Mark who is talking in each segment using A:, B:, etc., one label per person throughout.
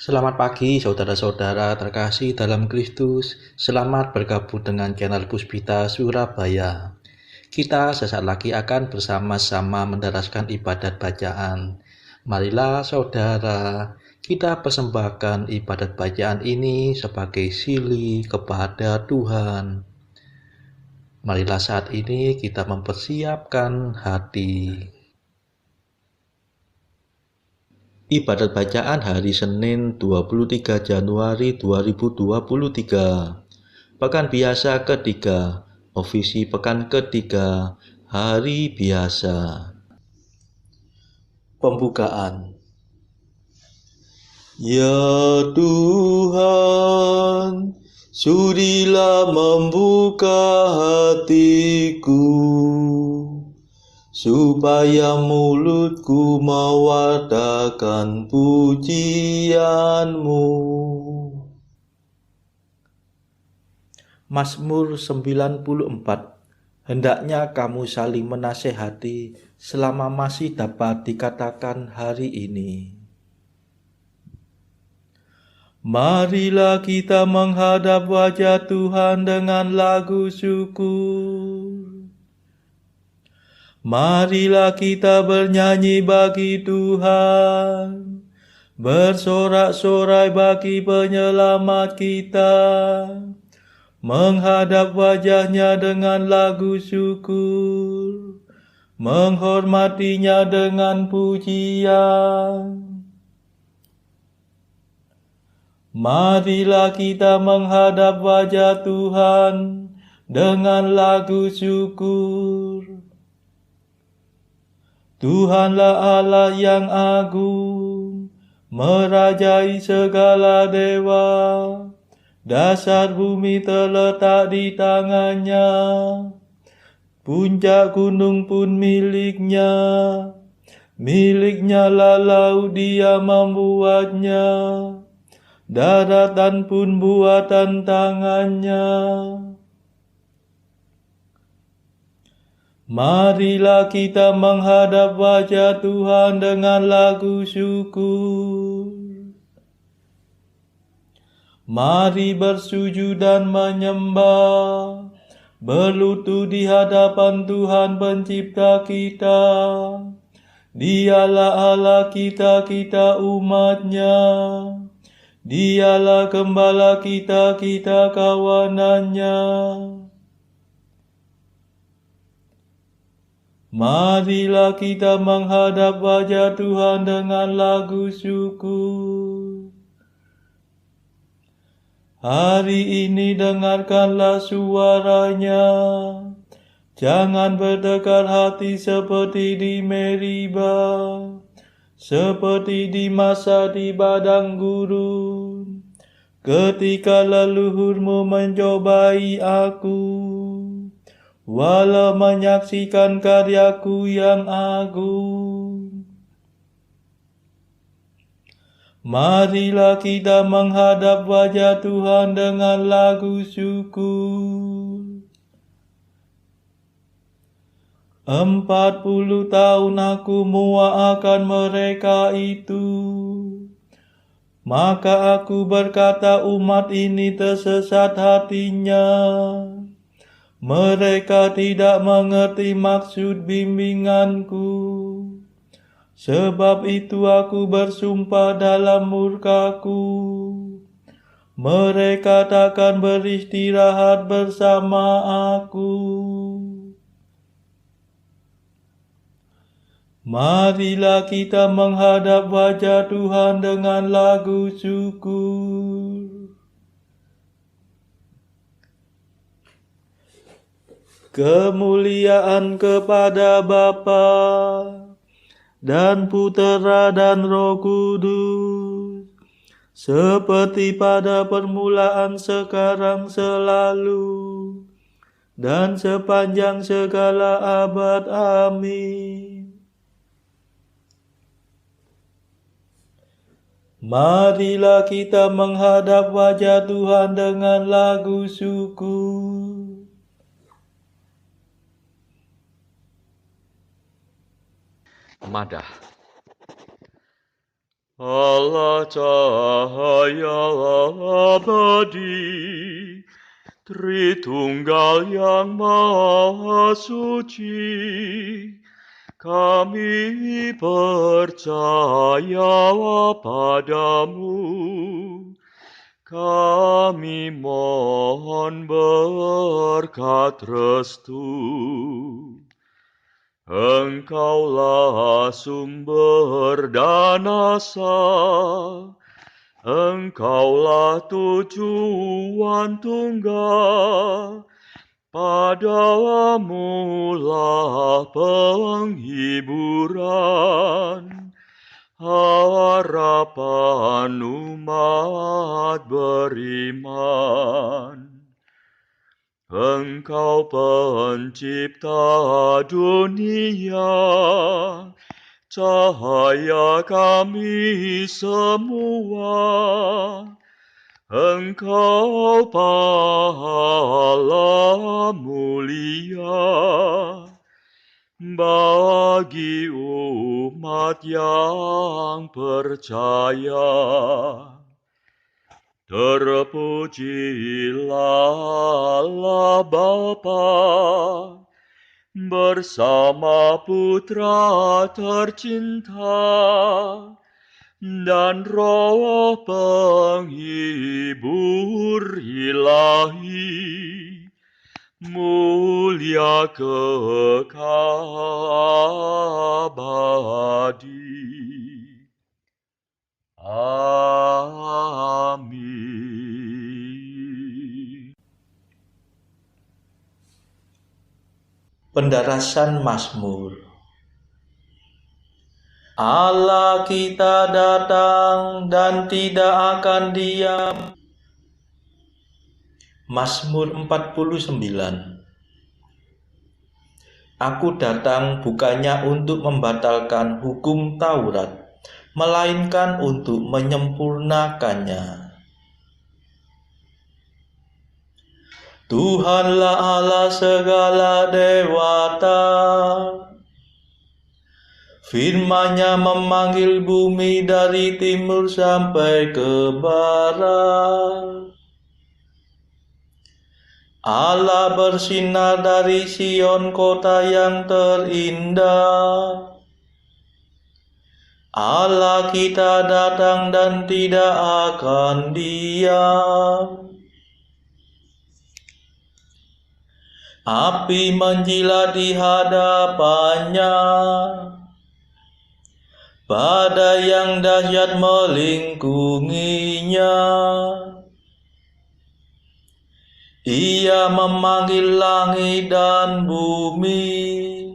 A: Selamat pagi saudara-saudara terkasih dalam Kristus. Selamat bergabung dengan channel Puspita Surabaya. Kita sesaat lagi akan bersama-sama menderaskan ibadat bacaan. Marilah saudara, kita persembahkan ibadat bacaan ini sebagai sili kepada Tuhan. Marilah saat ini kita mempersiapkan hati. Ibadat bacaan hari Senin 23 Januari 2023. Pekan biasa ketiga, ofisi pekan ketiga, hari biasa. Pembukaan. Ya Tuhan, sudilah membuka hatiku, supaya mulutku mewartakan pujian-Mu. Mazmur 94. Hendaknya kamu saling menasehati selama masih dapat dikatakan hari ini. Marilah kita menghadap wajah Tuhan dengan lagu syukur. Marilah kita bernyanyi bagi Tuhan, bersorak-sorai bagi penyelamat kita, menghadap wajahnya dengan lagu syukur, menghormatinya dengan pujian. Marilah kita menghadap wajah Tuhan dengan lagu syukur. Tuhanlah Allah yang agung, merajai segala dewa. Dasar bumi terletak di tangannya, puncak gunung pun miliknya. Miliknya lah laut, dia membuatnya, daratan pun buatan tangannya. Marilah kita menghadap wajah Tuhan dengan lagu syukur. Mari bersujud dan menyembah, berlutut di hadapan Tuhan pencipta kita. Dialah Allah kita, kita umatnya. Dialah gembala kita, kita kawanannya. Marilah kita menghadap wajah Tuhan dengan lagu syukur. Hari ini dengarkanlah suaranya. Jangan bertekar hati seperti di Meriba, seperti di masa di padang gurun, ketika leluhurmu mencobai aku, walau menyaksikan karyaku yang agung. Marilah kita menghadap wajah Tuhan dengan lagu syukur. 40 tahun aku muak akan mereka itu. Maka aku berkata, umat ini tersesat hatinya. Mereka tidak mengerti maksud bimbinganku. Sebab itu aku bersumpah dalam murkaku, mereka takkan beristirahat bersama aku. Marilah kita menghadap wajah Tuhan dengan lagu syukur. Kemuliaan kepada Bapa dan Putera dan Roh Kudus, seperti pada permulaan, sekarang, selalu, dan sepanjang segala abad. Amin. Marilah kita menghadap wajah Tuhan dengan lagu syukur.
B: Madah. Allah cahaya abadi, Tritunggal yang Maha Suci, kami percaya padamu, kami mohon berkat restu. Engkaulah sumber dan asa, Engkaulah tujuan tunggal, padamu lah penghiburan, harapan umat beriman. Engkau pencipta dunia, cahaya kami semua. Engkau pahala mulia bagi umat yang percaya. Terpujilah Allah Bapa bersama Putra tercinta dan Roh penghibur ilahi, mulia kekal abadi. Amin.
A: Pendarasan Mazmur. Allah kita datang dan tidak akan diam. Mazmur 49. Aku datang bukannya untuk membatalkan hukum Taurat, melainkan untuk menyempurnakannya. Tuhanlah Allah segala dewata, firman-Nya memanggil bumi dari timur sampai ke barat. Allah bersinar dari Sion, kota yang terindah. Allah kita datang dan tidak akan diam. Api menjilat di hadapannya, badai yang dahsyat melingkunginya. Ia memanggil langit dan bumi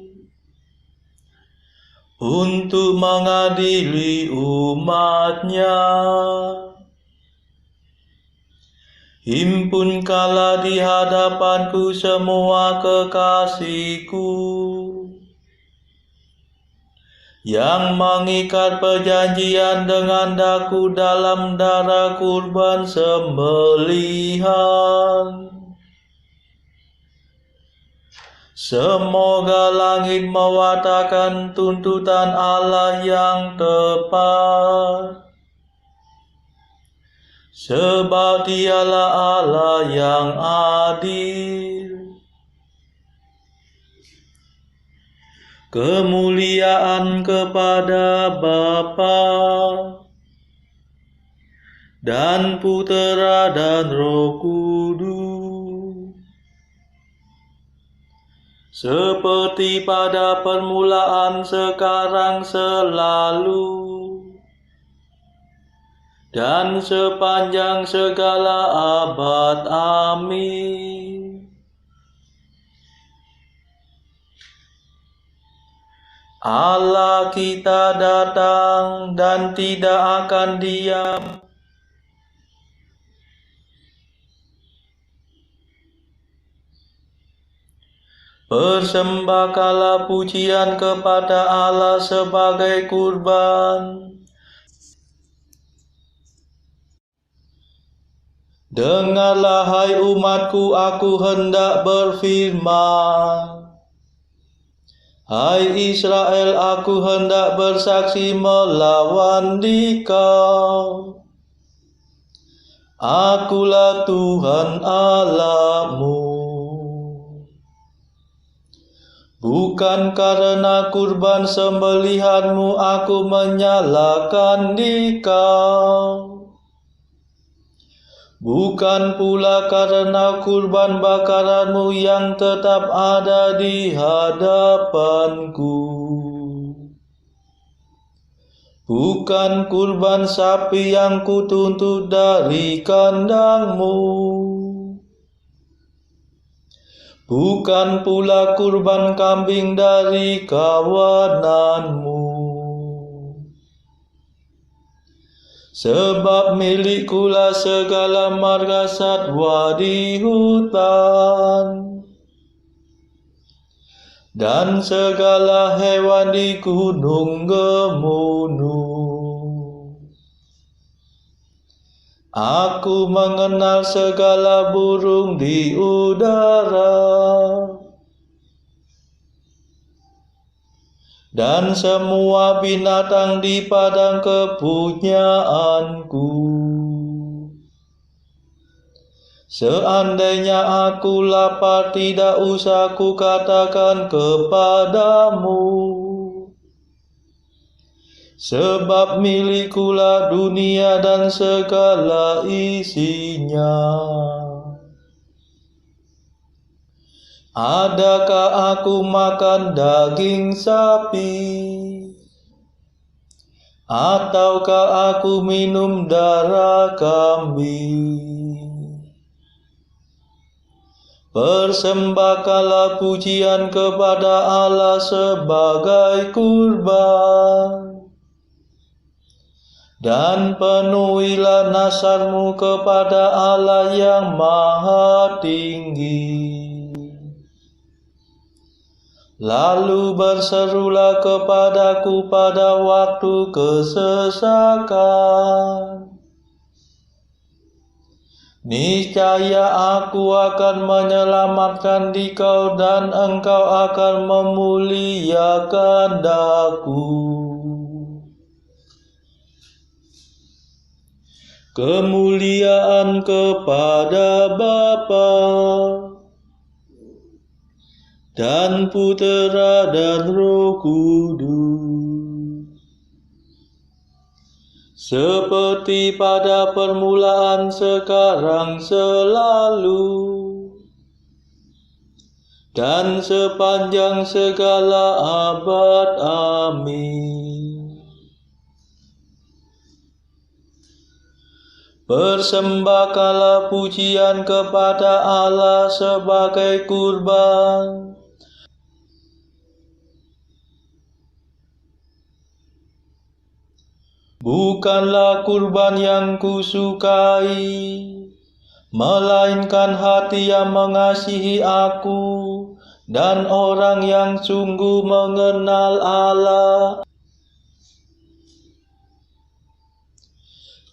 A: untuk mengadili umat-Nya. Himpunkanlah di hadapanku semua kekasihku, yang mengikat perjanjian dengan daku dalam darah kurban sembelihan. Semoga langit mewartakan tuntutan Allah yang tepat, sebab Dialah Allah yang adil. Kemuliaan kepada Bapa dan Putera dan Roh Kudus, seperti pada permulaan, sekarang, selalu, dan sepanjang segala abad. Amin. Allah kita datang dan tidak akan diam. Persembahkanlah pujian kepada Allah sebagai kurban. Dengarlah hai umatku, aku hendak berfirman. Hai Israel, aku hendak bersaksi melawan dikau. Akulah Tuhan Allahmu. Bukan karena kurban sembelihanmu aku menyalahkan dikau. Bukan pula karena kurban bakaranmu yang tetap ada di hadapanku. Bukan kurban sapi yang kutuntut dari kandangmu. Bukan pula kurban kambing dari kawananmu. Sebab milikkulah segala marga satwa di hutan, dan segala hewan di gunung gemunung. Aku mengenal segala burung di udara, dan semua binatang di padang kepunyaanku. Seandainya aku lapar, tidak usah ku katakan kepadamu, sebab milikkulah dunia dan segala isinya. Adakah aku makan daging sapi? Ataukah aku minum darah kambing? Persembahkanlah pujian kepada Allah sebagai kurban, dan penuhilah nazarmu kepada Allah yang Maha Tinggi. Lalu berserulah kepadaku pada waktu kesesakan. Niscaya aku akan menyelamatkan dikau, dan engkau akan memuliakan Aku. Kemuliaan kepada Bapa dan Putera dan Roh Kudus, seperti pada permulaan, sekarang, selalu, dan sepanjang segala abad. Amin. Persembahkanlah pujian kepada Allah sebagai kurban, bukanlah kurban yang kusukai, melainkan hati yang mengasihi aku, dan orang yang sungguh mengenal Allah.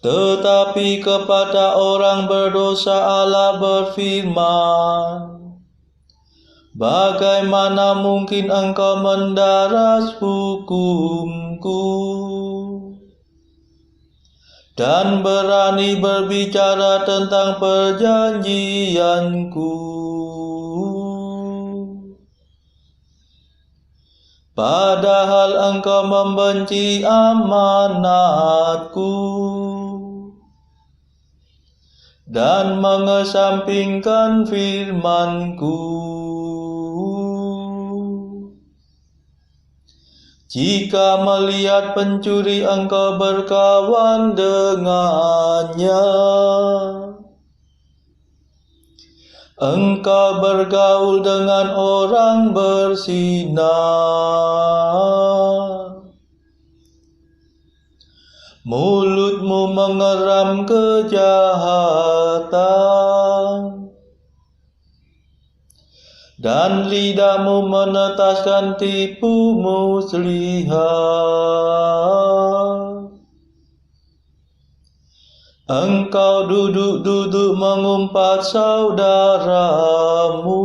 A: Tetapi kepada orang berdosa Allah berfirman, bagaimana mungkin engkau mendaras hukumku, dan berani berbicara tentang perjanjianku? Padahal engkau membenci amanatku, dan mengesampingkan firman-Ku. Jika melihat pencuri engkau berkawan dengannya, engkau bergaul dengan orang berzina. Mulutmu mengeram kejahatan, dan lidahmu menetaskan tipu muslihat. Engkau duduk-duduk mengumpat saudaramu,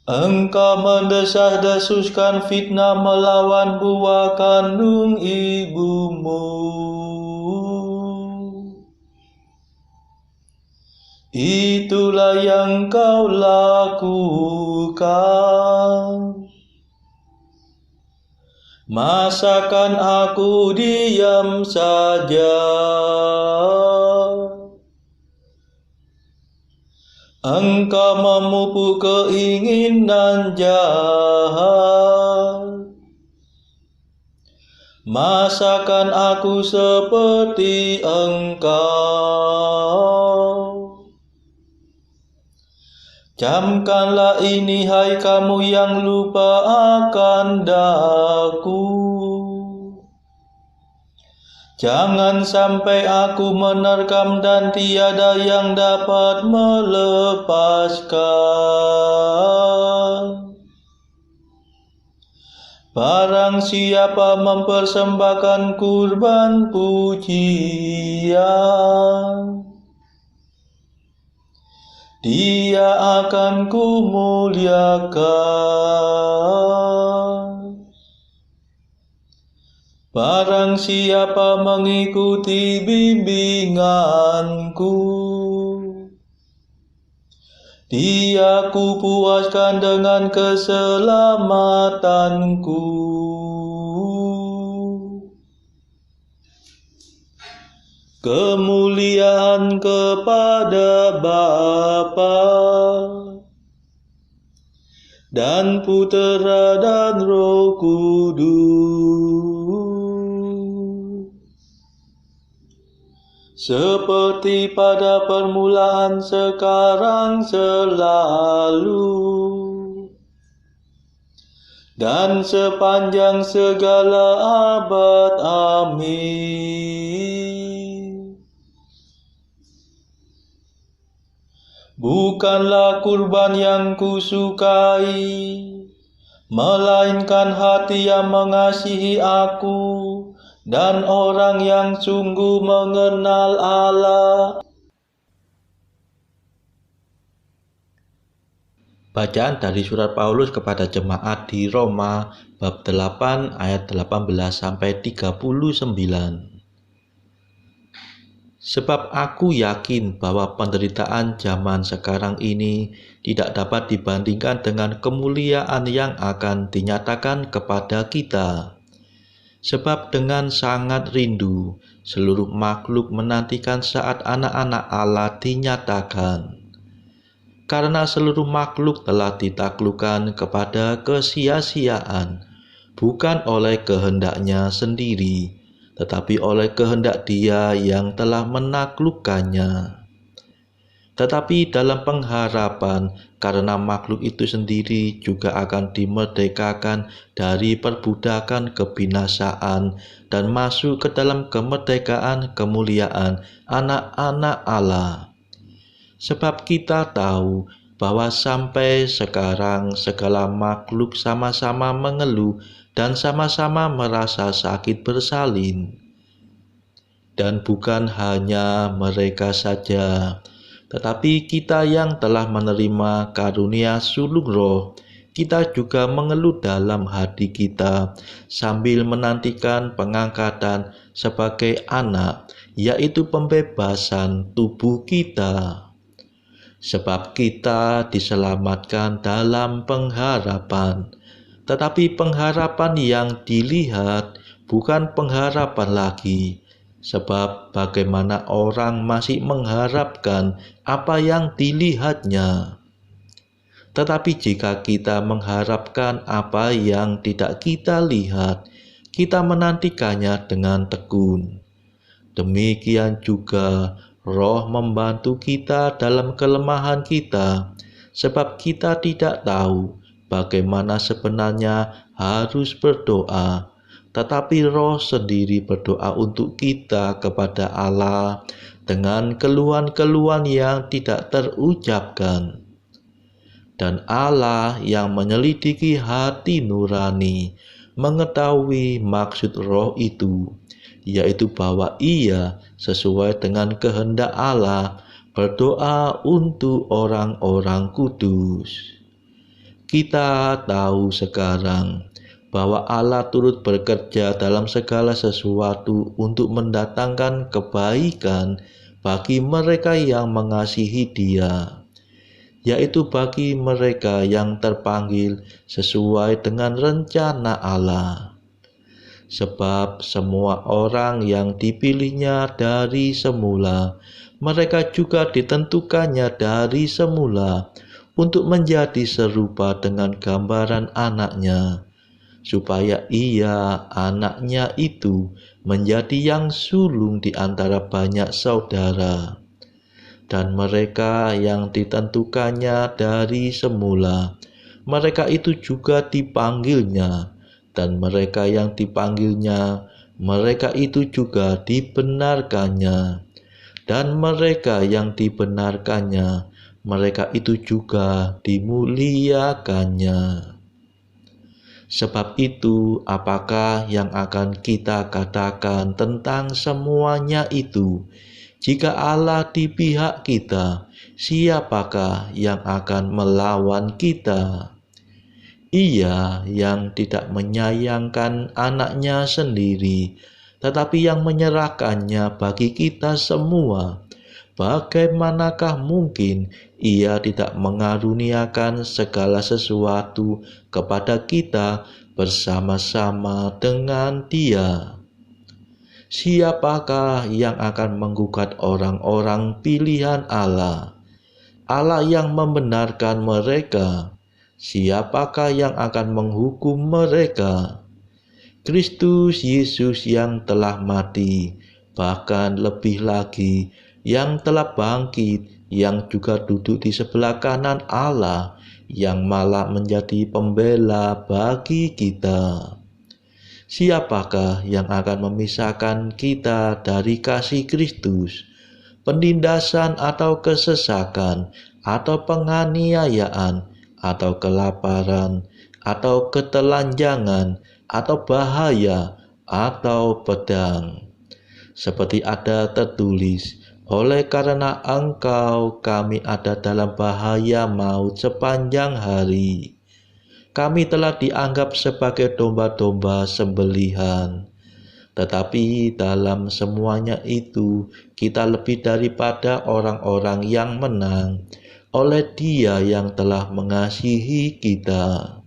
A: Engkau mendesah-desuskan fitnah melawan buah kandung ibumu. Itulah yang kau lakukan. Masakan aku diam saja? Engkau memupuk keinginan jahat. Masakan aku seperti engkau? Camkanlah ini, hai kamu yang lupa akan daku. Jangan sampai aku menerkam dan tiada yang dapat melepaskan. Barang siapa mempersembahkan kurban pujian, dia akan kumuliakan. Barang siapa mengikuti bimbinganku, dia kupuaskan dengan keselamatanku. Kemuliaan kepada Bapa dan Putera dan Roh Kudus, seperti pada permulaan, sekarang, selalu, dan sepanjang segala abad. Amin. Bukanlah kurban yang kusukai, melainkan hati yang mengasihi aku dan orang yang sungguh mengenal Allah. Bacaan dari surat Paulus kepada jemaat di Roma bab 8 ayat 18 sampai 39. Sebab aku yakin bahwa penderitaan zaman sekarang ini tidak dapat dibandingkan dengan kemuliaan yang akan dinyatakan kepada kita. Sebab dengan sangat rindu, seluruh makhluk menantikan saat anak-anak Allah dinyatakan. Karena seluruh makhluk telah ditaklukkan kepada kesia-siaan, bukan oleh kehendaknya sendiri, tetapi oleh kehendak Dia yang telah menaklukkannya. Tetapi dalam pengharapan, karena makhluk itu sendiri juga akan dimerdekakan dari perbudakan kebinasaan dan masuk ke dalam kemerdekaan kemuliaan anak-anak Allah. Sebab kita tahu bahwa sampai sekarang segala makhluk sama-sama mengeluh dan sama-sama merasa sakit bersalin. Dan bukan hanya mereka saja, tetapi kita yang telah menerima karunia sulung roh, kita juga mengeluh dalam hati kita sambil menantikan pengangkatan sebagai anak, yaitu pembebasan tubuh kita. Sebab kita diselamatkan dalam pengharapan. Tetapi pengharapan yang dilihat bukan pengharapan lagi, sebab bagaimana orang masih mengharapkan apa yang dilihatnya. Tetapi jika kita mengharapkan apa yang tidak kita lihat, kita menantikannya dengan tekun. Demikian juga Roh membantu kita dalam kelemahan kita, sebab kita tidak tahu bagaimana sebenarnya harus berdoa, tetapi Roh sendiri berdoa untuk kita kepada Allah dengan keluhan-keluhan yang tidak terucapkan. Dan Allah yang menyelidiki hati nurani mengetahui maksud Roh itu, yaitu bahwa Ia sesuai dengan kehendak Allah berdoa untuk orang-orang kudus. Kita tahu sekarang bahwa Allah turut bekerja dalam segala sesuatu untuk mendatangkan kebaikan bagi mereka yang mengasihi Dia, yaitu bagi mereka yang terpanggil sesuai dengan rencana Allah. Sebab semua orang yang dipilihnya dari semula, mereka juga ditentukannya dari semula untuk menjadi serupa dengan gambaran anaknya, supaya ia, anaknya itu, menjadi yang sulung di antara banyak saudara. Dan mereka yang ditentukannya dari semula, mereka itu juga dipanggilnya. Dan mereka yang dipanggilnya, mereka itu juga dibenarkannya. Dan mereka yang dibenarkannya, mereka itu juga dimuliakannya. Sebab itu, apakah yang akan kita katakan tentang semuanya itu? Jika Allah di pihak kita, siapakah yang akan melawan kita? Ia yang tidak menyayangkan anaknya sendiri, tetapi yang menyerahkannya bagi kita semua. Bagaimanakah mungkin ia tidak mengaruniakan segala sesuatu kepada kita bersama-sama dengan Dia? Siapakah yang akan menggugat orang-orang pilihan Allah? Allah yang membenarkan mereka. Siapakah yang akan menghukum mereka? Kristus Yesus yang telah mati, bahkan lebih lagi, yang telah bangkit, yang juga duduk di sebelah kanan Allah, yang malah menjadi pembela bagi kita. Siapakah yang akan memisahkan kita dari kasih Kristus? Penindasan atau kesesakan, atau penganiayaan, atau kelaparan, atau ketelanjangan, atau bahaya, atau pedang. Seperti ada tertulis, oleh karena Engkau kami ada dalam bahaya maut sepanjang hari. Kami telah dianggap sebagai domba-domba sembelihan. Tetapi dalam semuanya itu, kita lebih daripada orang-orang yang menang oleh Dia yang telah mengasihi kita.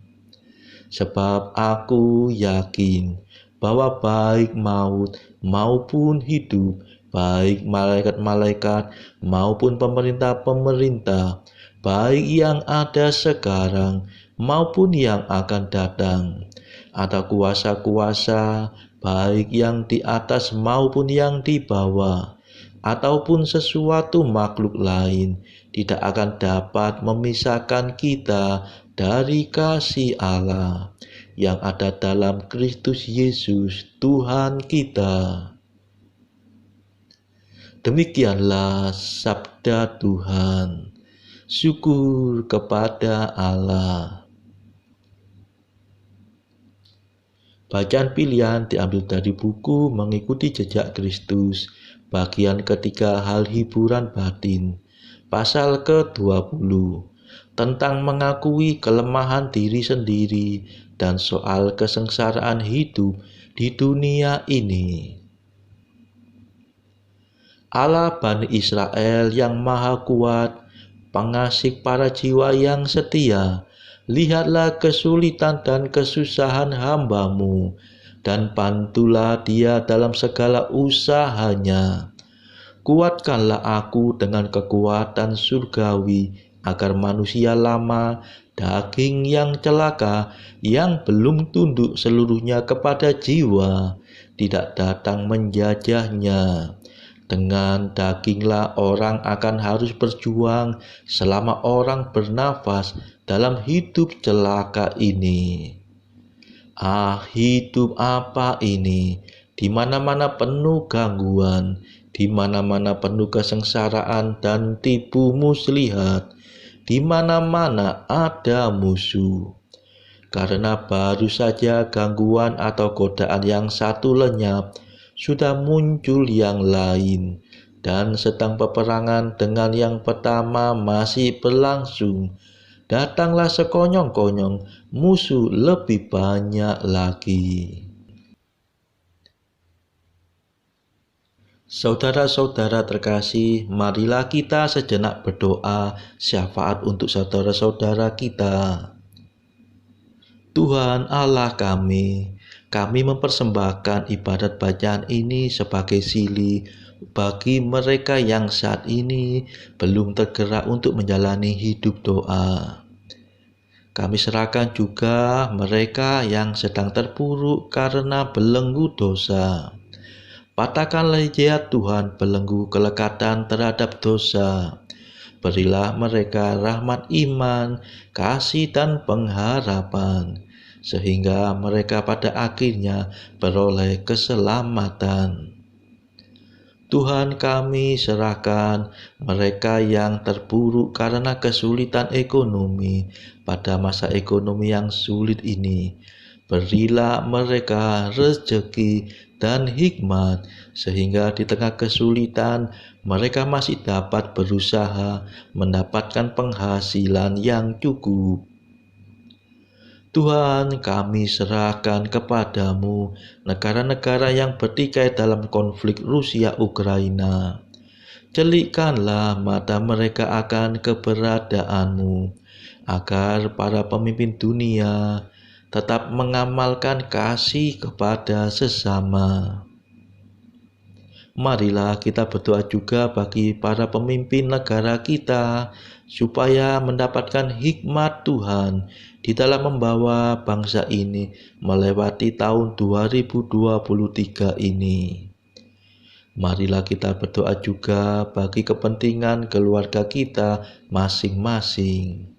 A: Sebab aku yakin bahwa baik maut maupun hidup, baik malaikat-malaikat maupun pemerintah-pemerintah, baik yang ada sekarang maupun yang akan datang, atau kuasa-kuasa, baik yang di atas maupun yang di bawah, ataupun sesuatu makhluk lain, tidak akan dapat memisahkan kita dari kasih Allah yang ada dalam Kristus Yesus Tuhan kita. Demikianlah sabda Tuhan. Syukur kepada Allah. Bacaan pilihan diambil dari buku Mengikuti Jejak Kristus, bagian ketiga, hal hiburan batin, pasal ke-20, tentang mengakui kelemahan diri sendiri dan soal kesengsaraan hidup di dunia ini. Allah Bani Israel yang Maha Kuat, pengasih para jiwa yang setia, lihatlah kesulitan dan kesusahan hamba-Mu, dan bantulah dia dalam segala usahanya. Kuatkanlah aku dengan kekuatan surgawi, agar manusia lama, daging yang celaka, yang belum tunduk seluruhnya kepada jiwa, tidak datang menjajahnya. Dengan daginglah orang akan harus berjuang selama orang bernafas dalam hidup celaka ini. Ah, hidup apa ini? Di mana-mana penuh gangguan, di mana-mana penuh kesengsaraan dan tipu muslihat, di mana-mana ada musuh. Karena baru saja gangguan atau godaan yang satu lenyap, sudah muncul yang lain, dan sedang peperangan dengan yang pertama masih berlangsung, datanglah sekonyong-konyong, musuh lebih banyak lagi. Saudara-saudara terkasih, marilah kita sejenak berdoa syafaat untuk saudara-saudara kita. Tuhan Allah kami mempersembahkan ibadat bacaan ini sebagai sili bagi mereka yang saat ini belum tergerak untuk menjalani hidup doa. Kami serahkan juga mereka yang sedang terpuruk karena belenggu dosa. Patahkanlah ya Tuhan belenggu kelekatan terhadap dosa. Berilah mereka rahmat iman, kasih dan pengharapan, sehingga mereka pada akhirnya beroleh keselamatan. Tuhan, kami serahkan mereka yang terpuruk karena kesulitan ekonomi pada masa ekonomi yang sulit ini. Berilah mereka rezeki dan hikmat, sehingga di tengah kesulitan mereka masih dapat berusaha mendapatkan penghasilan yang cukup. Tuhan, kami serahkan kepadamu negara-negara yang bertikai dalam konflik Rusia-Ukraina. Celikkanlah mata mereka akan keberadaanmu, agar para pemimpin dunia tetap mengamalkan kasih kepada sesama. Marilah kita berdoa juga bagi para pemimpin negara kita, supaya mendapatkan hikmat Tuhan di dalam membawa bangsa ini melewati tahun 2023 ini. Marilah kita berdoa juga bagi kepentingan keluarga kita masing-masing.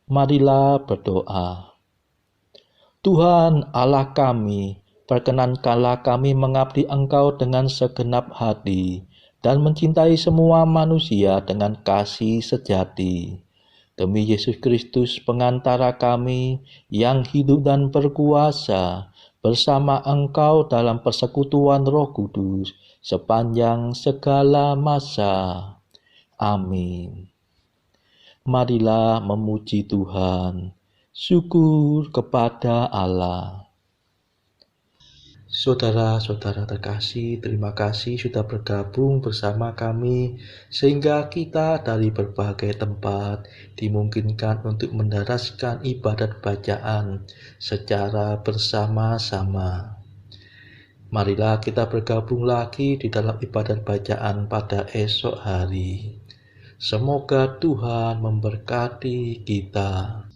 A: Marilah berdoa. Tuhan Allah kami, perkenankanlah kami mengabdi Engkau dengan segenap hati dan mencintai semua manusia dengan kasih sejati. Demi Yesus Kristus pengantara kami yang hidup dan berkuasa bersama Engkau dalam persekutuan Roh Kudus sepanjang segala masa. Amin. Marilah memuji Tuhan. Syukur kepada Allah. Saudara-saudara terkasih, terima kasih sudah bergabung bersama kami sehingga kita dari berbagai tempat dimungkinkan untuk mendaraskan ibadat bacaan secara bersama-sama. Marilah kita bergabung lagi di dalam ibadat bacaan pada esok hari. Semoga Tuhan memberkati kita.